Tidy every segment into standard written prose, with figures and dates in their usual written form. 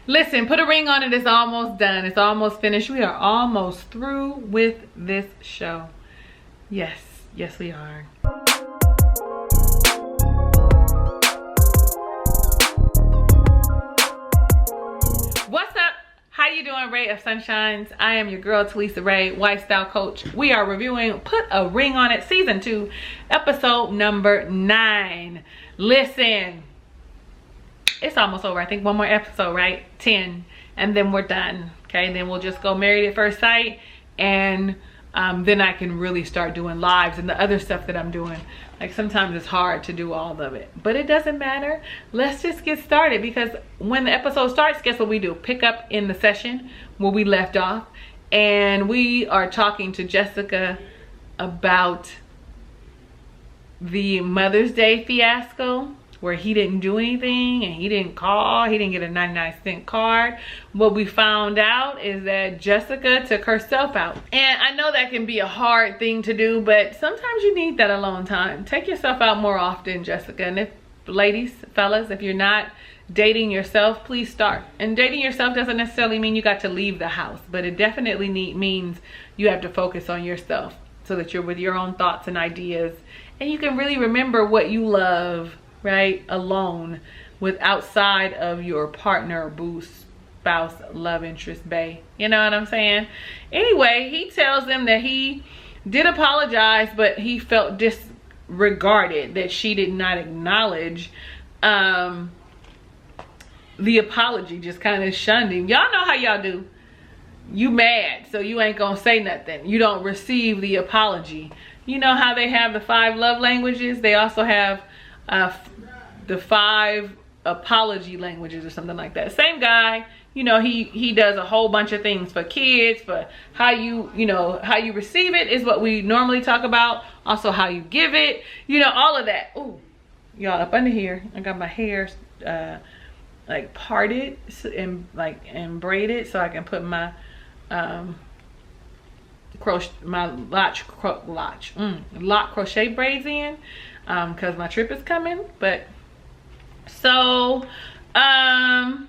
Listen, put a ring on it. It's almost done. It's almost finished. We are almost through with this show. Yes, yes we are. What's up? How you doing, Ray of Sunshines? I am your girl, Talisa Ray, lifestyle coach. We are reviewing Put a Ring on It, season 2, episode number 9. Listen, it's almost over. I think one more episode, right? 10, and then we're done. Okay, and then we'll just go Married at First Sight, and then I can really start doing lives and the other stuff that I'm doing. Like, sometimes it's hard to do all of it, but it doesn't matter. Let's just get started, because when the episode starts, guess what we do? Pick up in the session where we left off, and we are talking to Jessica about the Mother's Day fiasco, where he didn't do anything and he didn't call, he didn't get a 99-cent card. What we found out is that Jessica took herself out. And I know that can be a hard thing to do, but sometimes you need that alone time. Take yourself out more often, Jessica. And if, ladies, fellas, if you're not dating yourself, please start. And dating yourself doesn't necessarily mean you got to leave the house, but it definitely means you have to focus on yourself so that you're with your own thoughts and ideas. And you can really remember what you love, right, alone, with outside of your partner, boo, spouse, love interest, bae. You know what I'm saying? Anyway, he tells them that he did apologize, but he felt disregarded, that she did not acknowledge the apology, just kind of shunned him. Y'all know how y'all do. You mad, so you ain't gonna say nothing. You don't receive the apology. You know how they have the 5 love languages? They also have the 5 apology languages or something like that. Same guy, you know, he does a whole bunch of things for kids, for how you receive it is what we normally talk about. Also how you give it, you know, all of that. Ooh, y'all, up under here, I got my hair like parted and braided so I can put my lock crochet braids in, because my trip is coming. But so Dr.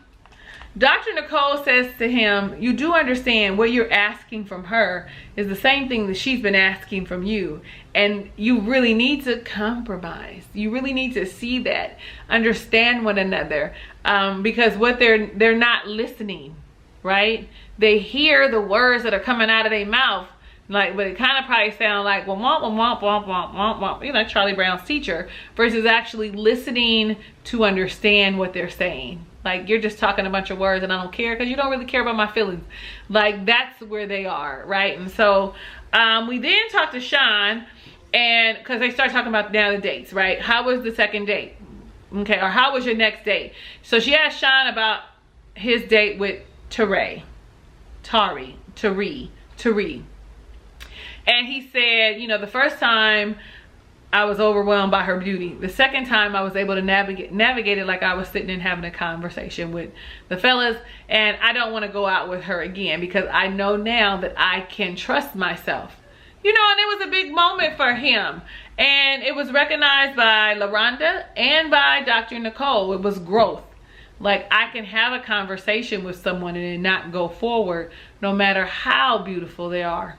Nicole says to him, you do understand what you're asking from her is the same thing that she's been asking from you, and you really need to compromise. You really need to see that, understand one another, because what they're not listening, right? They hear the words that are coming out of their mouth, like, but it kind of probably sound like, well, womp, womp, womp, womp, womp, womp, you know, Charlie Brown's teacher, versus actually listening to understand what they're saying. Like, you're just talking a bunch of words and I don't care because you don't really care about my feelings. Like, that's where they are, right? And so we then talked to Sean, and because they start talking about now the dates, right? How was the second date? Okay, or how was your next date? So she asked Sean about his date with Tari. And he said, you know, the first time I was overwhelmed by her beauty. The second time I was able to navigate it like I was sitting and having a conversation with the fellas. And I don't want to go out with her again because I know now that I can trust myself. You know, and it was a big moment for him. And it was recognized by Laronda and by Dr. Nicole. It was growth. Like, I can have a conversation with someone and not go forward no matter how beautiful they are.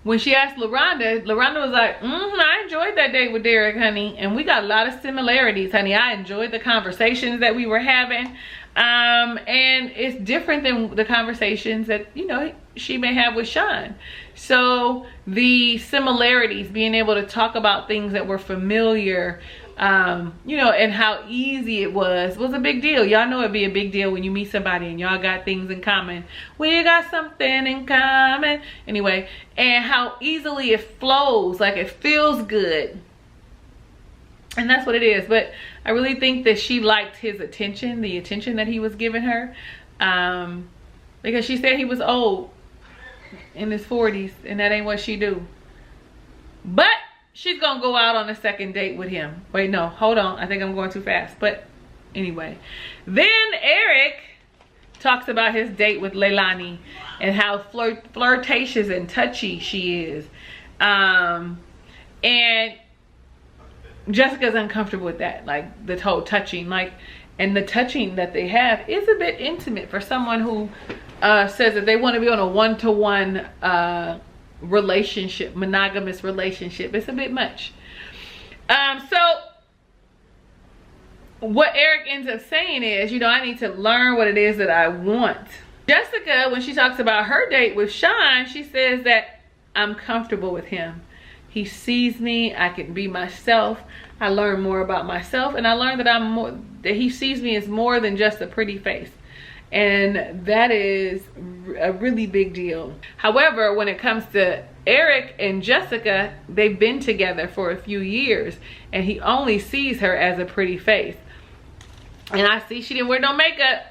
When she asked Laronda was like, I enjoyed that date with Derek, honey. And we got a lot of similarities, honey. I enjoyed the conversations that we were having. And it's different than the conversations that, you know, she may have with Sean. So the similarities, being able to talk about things that were familiar, you know, and how easy it was a big deal. Y'all know it'd be a big deal when you meet somebody and y'all got things in common. We got something in common. Anyway, and how easily it flows, like it feels good. And that's what it is. But I really think that she liked his attention, the attention that he was giving her. Because she said he was old, in his 40s, and that ain't what she do. But she's gonna go out on a second date with him. Wait, no, hold on. I think I'm going too fast. But anyway, then Eric talks about his date with Leilani and how flirtatious and touchy she is. And Jessica's uncomfortable with that, like the whole touching. Like, and the touching that they have is a bit intimate for someone who says that they want to be on a one-to-one relationship, monogamous relationship. It's a bit much. So what Eric ends up saying is, you know, I need to learn what it is that I want. Jessica, when she talks about her date with Sean, she says that I'm comfortable with him. He sees me, I can be myself. I learn more about myself, and I learned that he sees me as more than just a pretty face. And that is a really big deal. However, when it comes to Eric and Jessica, they've been together for a few years, and he only sees her as a pretty face. And I see she didn't wear no makeup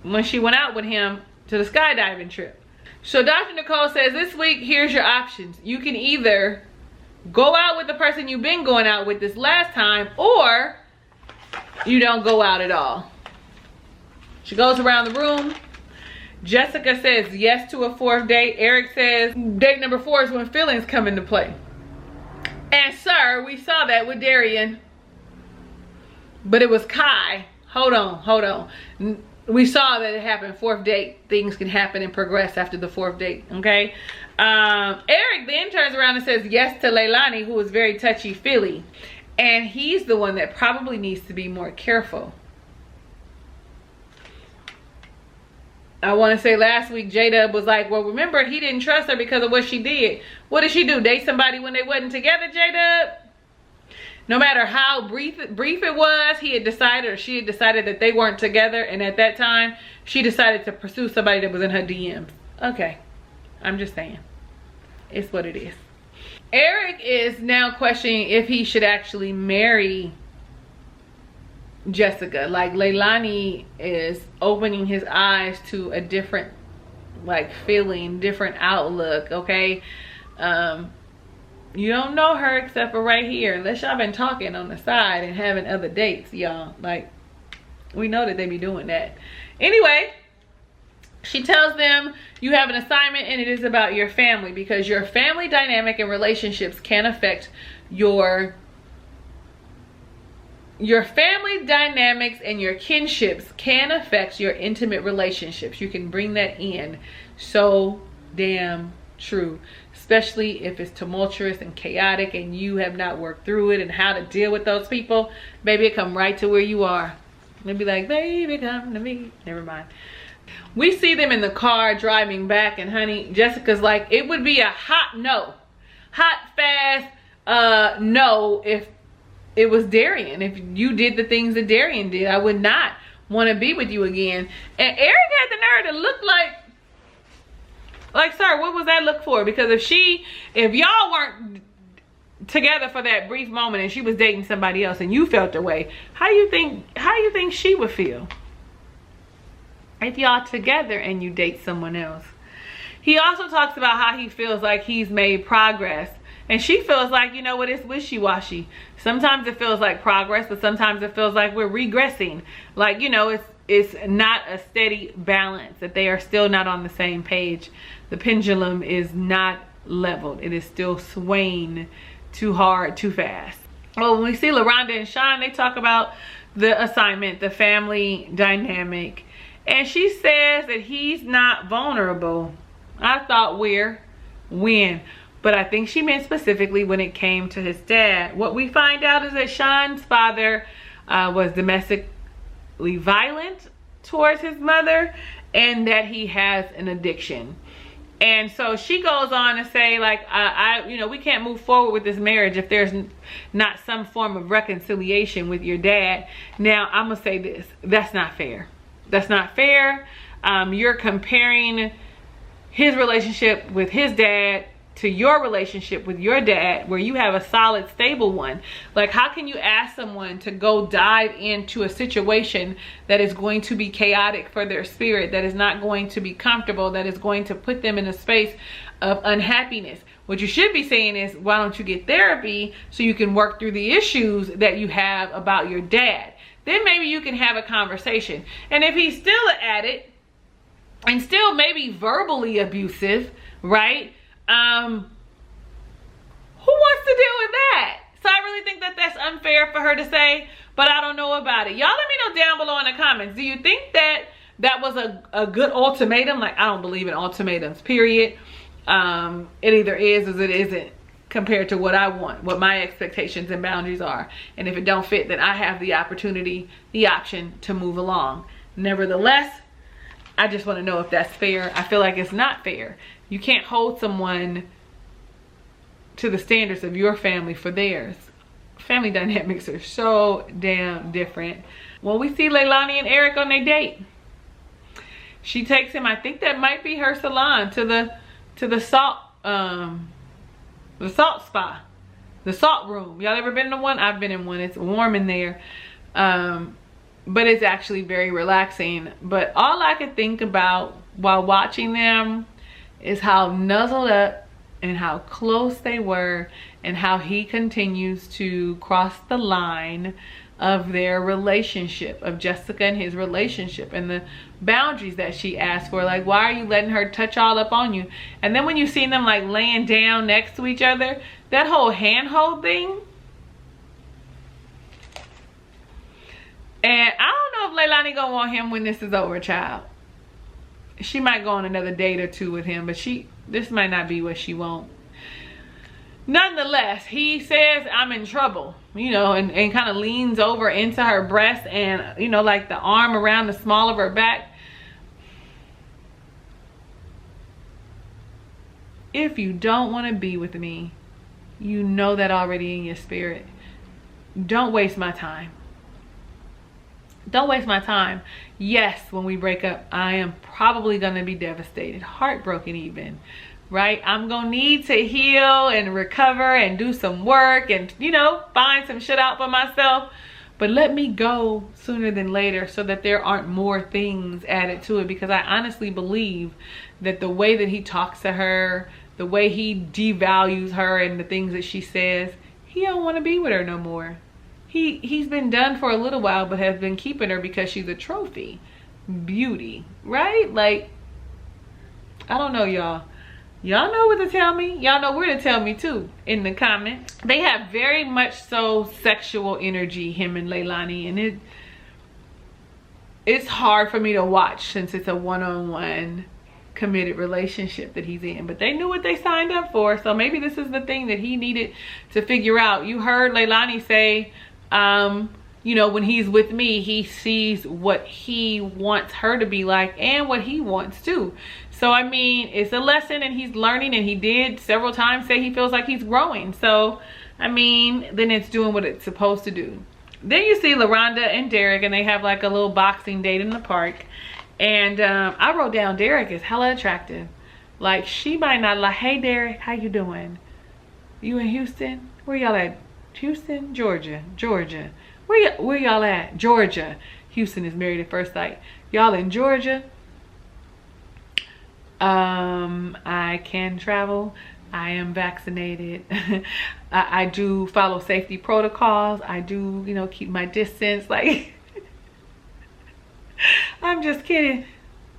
when she went out with him to the skydiving trip. So Dr. Nicole says, this week, here's your options. You can either go out with the person you've been going out with this last time, or you don't go out at all. She goes around the room. Jessica says yes to a 4th date. Eric says date number 4 is when feelings come into play. And sir, we saw that with Darian. But it was Kai. Hold on. We saw that it happened. 4th date, things can happen and progress after the 4th date, okay? Eric then turns around and says yes to Leilani, who is very touchy-feely. And he's the one that probably needs to be more careful. I want to say last week, J-Dub was like, well, remember, he didn't trust her because of what she did. What did she do? Date somebody when they wasn't together, J-Dub? No matter how brief it was, he had decided, or she had decided that they weren't together. And at that time, she decided to pursue somebody that was in her DMs. Okay. I'm just saying. It's what it is. Eric is now questioning if he should actually marry Jessica. Like, Leilani is opening his eyes to a different, like, feeling, different outlook, okay? You don't know her except for right here, unless y'all been talking on the side and having other dates, y'all. Like, we know that they be doing that. Anyway, she tells them you have an assignment, and it is about your family, because your family dynamic and relationships can affect your family dynamics, and your kinships can affect your intimate relationships. You can bring that in. So damn true. Especially if it's tumultuous and chaotic and you have not worked through it and how to deal with those people. Baby, it come right to where you are. They'll be like, baby, come to me. Never mind. We see them in the car driving back, and honey, Jessica's like, it would be a hot no. Hot, fast no if it was Darian. If you did the things that Darian did, I would not want to be with you again. And Eric had the nerve to look like, sir, what was that look for? Because if y'all weren't together for that brief moment and she was dating somebody else and you felt the way, how do you think she would feel if y'all together and you date someone else? He also talks about how he feels like he's made progress, and she feels like, you know what, it's wishy-washy. Sometimes it feels like progress, but sometimes it feels like we're regressing. Like, you know, it's not a steady balance, that they are still not on the same page. The pendulum is not leveled. It is still swaying too hard, too fast. Well, when we see Laronda and Sean, they talk about the assignment, the family dynamic. And she says that he's not vulnerable. I thought when? But I think she meant specifically when it came to his dad. What we find out is that Sean's father was domestically violent towards his mother, and that he has an addiction. And so she goes on to say, like, we can't move forward with this marriage if there's not some form of reconciliation with your dad. Now, I'm gonna say this: that's not fair. That's not fair. You're comparing his relationship with his dad to your relationship with your dad, where you have a solid, stable one. Like, how can you ask someone to go dive into a situation that is going to be chaotic for their spirit, that is not going to be comfortable, that is going to put them in a space of unhappiness? What you should be saying is, why don't you get therapy so you can work through the issues that you have about your dad? Then maybe you can have a conversation. And if he's still at it and still maybe verbally abusive, right? Who wants to deal with that? So I really think that that's unfair for her to say, but I don't know about it. Y'all let me know down below in the comments. Do you think that that was a good ultimatum? Like, I don't believe in ultimatums, period. It either is or it isn't, compared to what I want, what my expectations and boundaries are. And if it don't fit, then I have the opportunity, the option to move along. Nevertheless, I just want to know if that's fair. I feel like it's not fair. You can't hold someone to the standards of your family for theirs. Family dynamics are so damn different. When we see Leilani and Eric on their date, she takes him, I think that might be her salon, to the salt spa, the salt room. Y'all ever been to one? I've been in one. It's warm in there, but it's actually very relaxing. But all I could think about while watching them is how nuzzled up and how close they were, and how he continues to cross the line of their relationship, of Jessica and his relationship, and the boundaries that she asked for. Like, why are you letting her touch all up on you? And then when you see them like laying down next to each other, that whole handhold thing. And I don't know if Leilani gonna want him when this is over, child. She might go on another date or two with him, but this might not be what she wants. Nonetheless, he says, I'm in trouble, you know, and kind of leans over into her breast, and, you know, like the arm around the small of her back. If you don't want to be with me, you know that already in your spirit. Don't waste my time. Don't waste my time. Yes, when we break up, I am probably going to be devastated, heartbroken even, right? I'm going to need to heal and recover and do some work and, you know, find some shit out for myself. But let me go sooner than later so that there aren't more things added to it, because I honestly believe that the way that he talks to her, the way he devalues her and the things that she says, he don't want to be with her no more. He's been done for a little while, but has been keeping her because she's a trophy beauty, right? Like, I don't know, y'all. Y'all know what to tell me. Y'all know where to tell me too in the comments. They have very much so sexual energy, him and Leilani, and it's hard for me to watch since it's a one-on-one committed relationship that he's in. But they knew what they signed up for, so maybe this is the thing that he needed to figure out. You heard Leilani say, you know, when he's with me, he sees what he wants her to be like and what he wants too. So I mean, it's a lesson and he's learning, and he did several times say he feels like he's growing. So I mean, then it's doing what it's supposed to do. Then you see Laronda and Derek, and they have like a little boxing date in the park. And I wrote down, Derek is hella attractive. Like, she might not like, hey Derek, how you doing? You in Houston? Where y'all at? Houston? Georgia. Where y'all at? Georgia. Houston is married at first sight. Y'all in Georgia? I can travel. I am vaccinated. I do follow safety protocols. I do, you know, keep my distance. Like, I'm just kidding.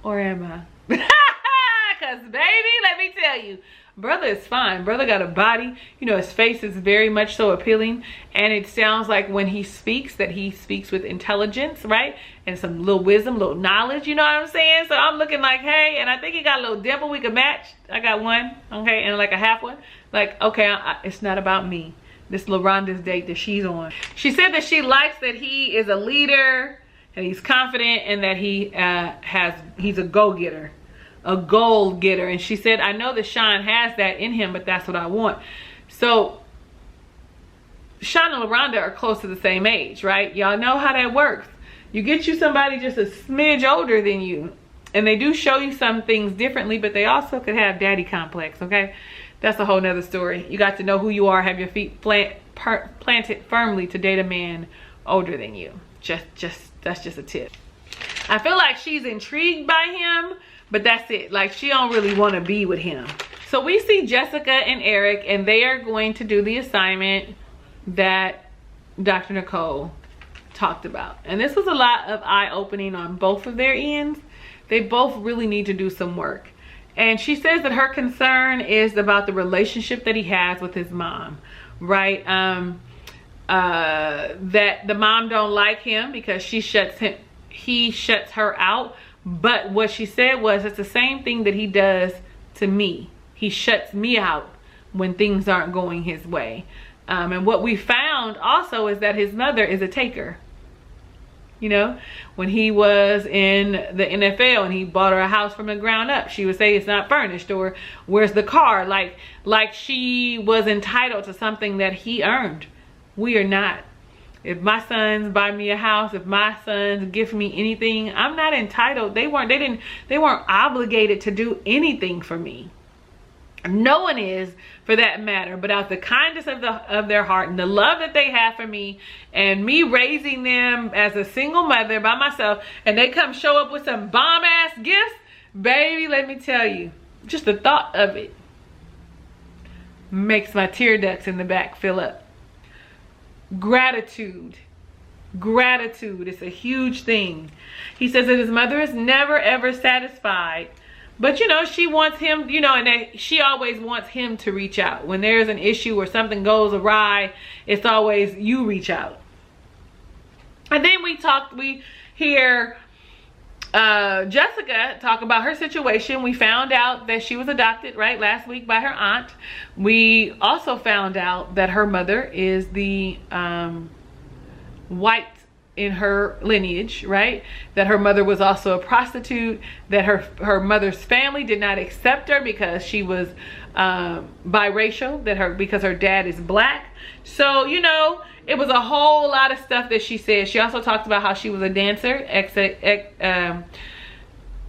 Or am I? Because baby, let me tell you, brother is fine. Brother got a body. You know, his face is very much so appealing. And it sounds like when he speaks, that he speaks with intelligence, right? And some little wisdom, little knowledge, you know what I'm saying? So I'm looking like, hey, and I think he got a little dimple we could match. I got one, okay, and like a half one. Like, okay, it's not about me. This Laronda's date that she's on. She said that she likes that he is a leader, and he's confident, and that he's a go-getter. A goal getter. And she said, I know that Sean has that in him, but that's what I want. So Sean and Laronda are close to the same age, right? Y'all know how that works. You get you somebody just a smidge older than you, and they do show you some things differently, but they also could have daddy complex, okay? That's a whole nother story. You got to know who you are, have your feet planted firmly to date a man older than you. That's just a tip. I feel like she's intrigued by him, but that's it. Like, she don't really want to be with him. So we see Jessica and Eric, and they are going to do the assignment that Dr. Nicole talked about. And this was a lot of eye-opening on both of their ends. They both really need to do some work. And she says that her concern is about the relationship that he has with his mom, right? that the mom don't like him because he shuts her out. But what she said was, it's the same thing that he does to me. He shuts me out when things aren't going his way. And what we found also is that his mother is a taker. You know, when he was in the NFL and he bought her a house from the ground up, she would say it's not furnished, or where's the car? Like she was entitled to something that he earned. We are not. If my sons buy me a house, if my sons give me anything, I'm not entitled. They weren't obligated to do anything for me. No one is, for that matter, but out the kindness of their heart and the love that they have for me, and me raising them as a single mother by myself, and they come show up with some bomb ass gifts, baby, let me tell you, just the thought of it makes my tear ducts in the back fill up. Gratitude is a huge thing. He says that his mother is never ever satisfied. But, you know, she wants him, you know, and she always wants him to reach out. When there's an issue or something goes awry, it's always you reach out. And then we hear Jessica talk about her situation. We found out that she was adopted, right, last week by her aunt. We also found out that her mother is the white in her lineage, right? That her mother was also a prostitute, that her mother's family did not accept her because she was biracial, because her dad is black. So, you know, it was a whole lot of stuff that she said. She also talked about how she was a dancer, aka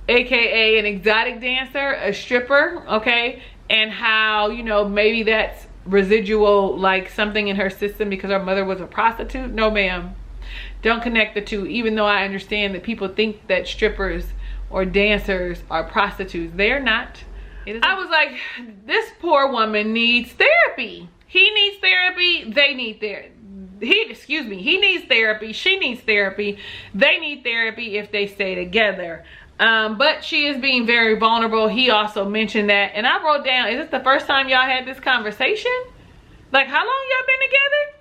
an exotic dancer, a stripper, okay? And how, you know, maybe that's residual, like something in her system because her mother was a prostitute. No, ma'am. Don't connect the two, even though I understand that people think that strippers or dancers are prostitutes. They're not. I was like, this poor woman needs therapy. He needs therapy. They need therapy. He needs therapy. She needs therapy. They need therapy if they stay together. But she is being very vulnerable. He also mentioned that. And I wrote down, is this the first time y'all had this conversation? Like, how long y'all been together?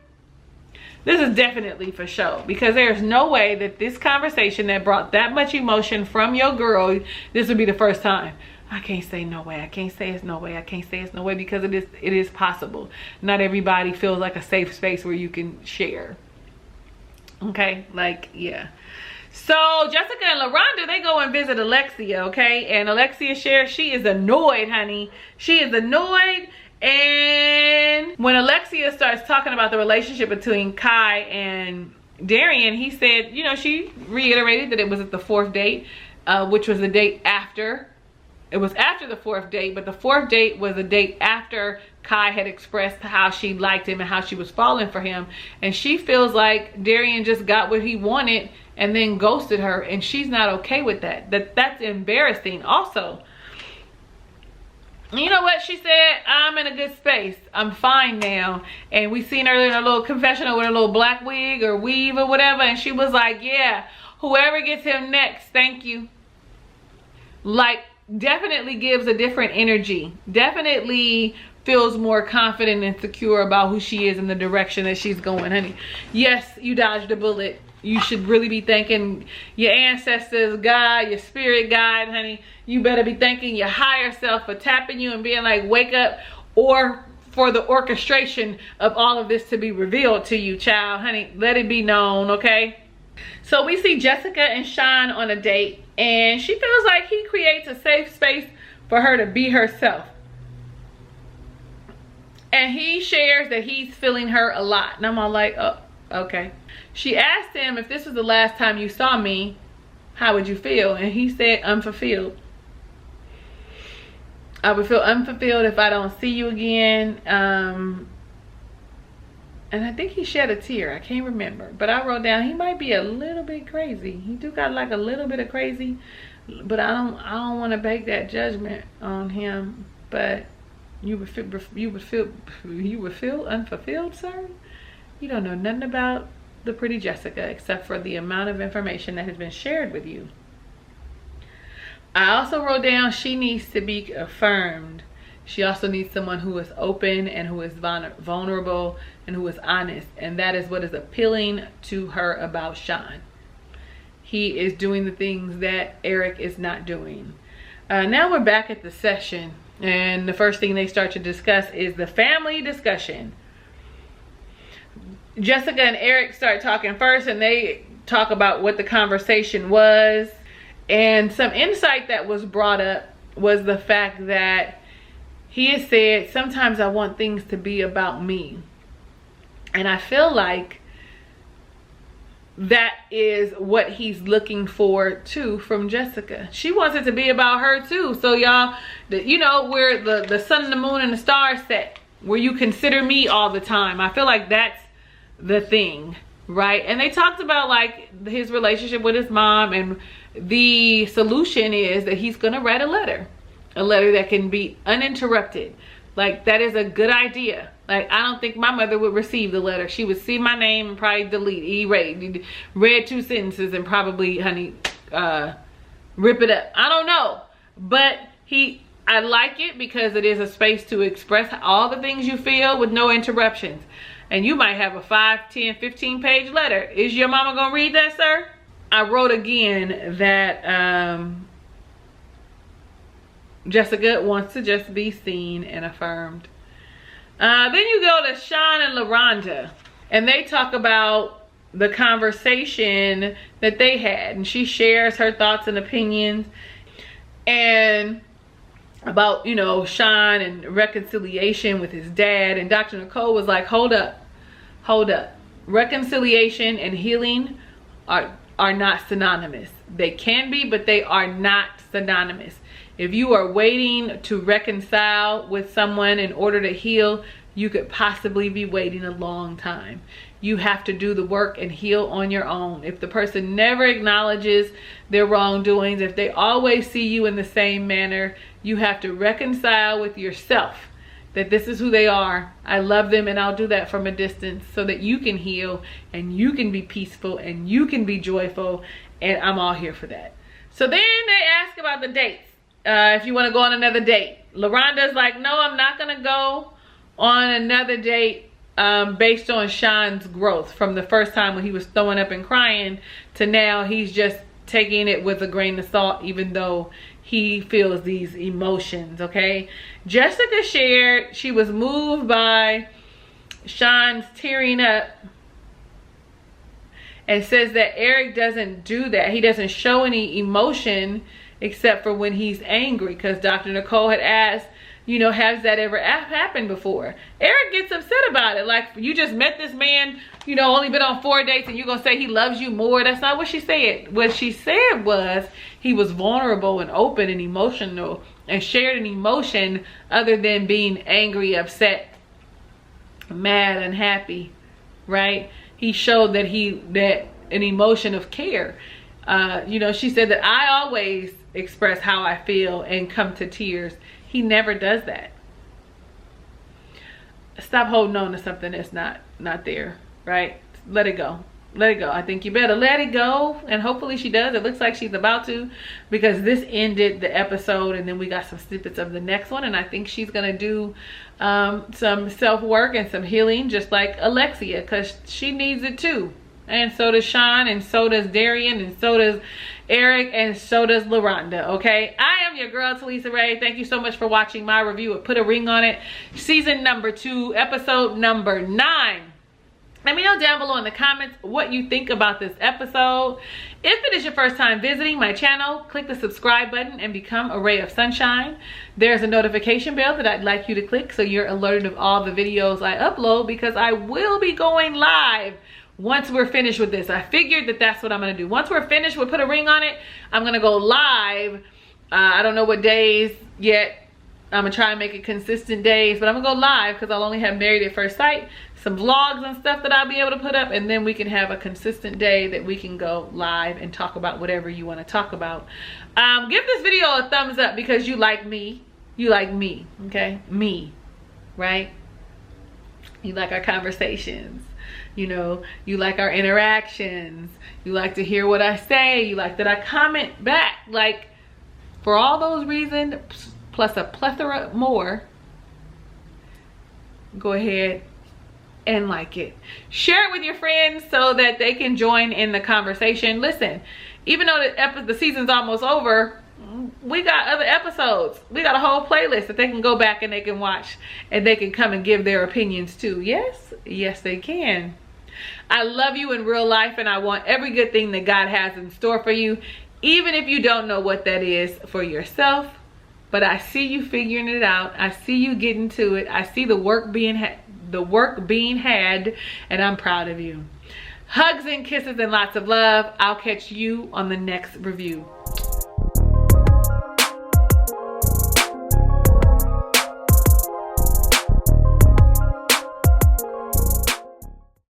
This is definitely for show, because there's no way that this conversation that brought that much emotion from your girl, this would be the first time. I can't say no way. I can't say it's no way. I can't say it's no way, because it is possible. Not everybody feels like a safe space where you can share. Okay, like, yeah. So Jessica and Laronda, they go and visit Alexia, okay? And Alexia shares she is annoyed, honey. She is annoyed. And when Alexia starts talking about the relationship between Kai and Darian, he said, you know, she reiterated that it was at the fourth date, which was the date after. It was after the fourth date, but the fourth date was the date after Kai had expressed how she liked him and how she was falling for him. And she feels like Darian just got what he wanted and then ghosted her, and she's not okay with that. That's embarrassing also. You know what she said? I'm in a good space. I'm fine now. And we seen her in a little confessional with a little black wig or weave or whatever. And she was like, yeah, whoever gets him next, thank you. Like, definitely gives a different energy. Definitely feels more confident and secure about who she is and the direction that she's going, honey. Yes, you dodged a bullet. You should really be thanking your ancestors, God, your spirit guide, honey. You better be thanking your higher self for tapping you and being like, wake up, or for the orchestration of all of this to be revealed to you, child, honey. Let it be known, okay? So we see Jessica and Sean on a date, and she feels like he creates a safe space for her to be herself. And he shares that he's feeling her a lot. And I'm all like, oh, okay. She asked him, if this was the last time you saw me, how would you feel? And he said, unfulfilled. I would feel unfulfilled if I don't see you again. And I think he shed a tear. I can't remember. But I wrote down, he might be a little bit crazy. He do got like a little bit of crazy. But I don't want to bake that judgment on him. But you would feel unfulfilled, sir? You don't know nothing about the pretty Jessica except for the amount of information that has been shared with you. I also wrote down she needs to be affirmed. She also needs someone who is open and who is vulnerable and who is honest. And that is what is appealing to her about Sean. He is doing the things that Eric is not doing. Now we're back at the session. And the first thing they start to discuss is the family discussion. Jessica and Eric start talking first, and they talk about what the conversation was. And some insight that was brought up was the fact that he has said, sometimes I want things to be about me. And I feel like that is what he's looking for too from Jessica. She wants it to be about her too. So y'all, you know, where the sun and the moon and the stars set, where you consider me all the time. I feel like that's the thing, right? And they talked about like his relationship with his mom, and the solution is that he's gonna write a letter that can be uninterrupted. Like, that is a good idea. Like, I don't think my mother would receive the letter. She would see my name and probably delete, erase, read 2 sentences and probably, honey, rip it up. I don't know. But I like it because it is a space to express all the things you feel with no interruptions. And you might have a 5, 10, 15 page letter. Is your mama gonna read that, sir? I wrote again that Jessica wants to just be seen and affirmed. Then you go to Sean and Laronda, and they talk about the conversation that they had, and she shares her thoughts and opinions and about, you know, Sean and reconciliation with his dad. And Dr. Nicole was like, hold up. Reconciliation and healing are not synonymous. They can be, but they are not synonymous. If you are waiting to reconcile with someone in order to heal, you could possibly be waiting a long time. You have to do the work and heal on your own. If the person never acknowledges their wrongdoings, if they always see you in the same manner, you have to reconcile with yourself that this is who they are. I love them, and I'll do that from a distance so that you can heal and you can be peaceful and you can be joyful, and I'm all here for that. So then they ask about the dates. If you want to go on another date. Laronda's like, no, I'm not going to go on another date based on Sean's growth from the first time when he was throwing up and crying to now he's just taking it with a grain of salt, even though he feels these emotions, okay? Jessica shared she was moved by Sean's tearing up and says that Eric doesn't do that. He doesn't show any emotion except for when he's angry, because Dr. Nicole had asked, you know, has that ever happened before? Eric gets upset about it. Like, you just met this man, you know, only been on 4 dates, and you're gonna say he loves you more? That's not what she said. What she said was he was vulnerable and open and emotional and shared an emotion other than being angry, upset, mad, unhappy, right? He showed that an emotion of care. You know, she said that I always express how I feel and come to tears. He never does that. Stop holding on to something that's not there, right? Let it go. Let it go. I think you better let it go, and hopefully she does. It looks like she's about to, because this ended the episode, and then we got some snippets of the next one, and I think she's gonna do some self-work and some healing, just like Alexia, because she needs it too. And so does Sean, and so does Darian, and so does Eric, and so does Laronda, okay? I am your girl, Talisa Ray. Thank you so much for watching my review of Put a Ring on It, season number 2, episode number 9. Let me know down below in the comments what you think about this episode. If it is your first time visiting my channel, click the subscribe button and become a ray of sunshine. There's a notification bell that I'd like you to click so you're alerted of all the videos I upload, because I will be going live once we're finished with this. I figured that that's what I'm gonna do. Once we're finished with Put a Ring on It, I'm gonna go live. I don't know what days yet. I'm gonna try and make it consistent days, but I'm gonna go live because I'll only have Married at First Sight, some vlogs and stuff that I'll be able to put up, and then we can have a consistent day that we can go live and talk about whatever you want to talk about. Give this video a thumbs up because you like me. You like me, okay? Me, right? You like our conversations. You know, you like our interactions. You like to hear what I say. You like that I comment back. Like, for all those reasons, plus a plethora more, go ahead and like it. Share it with your friends so that they can join in the conversation. Listen, even though the season's almost over, we got other episodes. We got a whole playlist that they can go back and they can watch, and they can come and give their opinions too. Yes, they can. I love you in real life, and I want every good thing that God has in store for you, even if you don't know what that is for yourself. But I see you figuring it out. I see you getting to it. I see the work being had, and I'm proud of you. Hugs and kisses and lots of love. I'll catch you on the next review.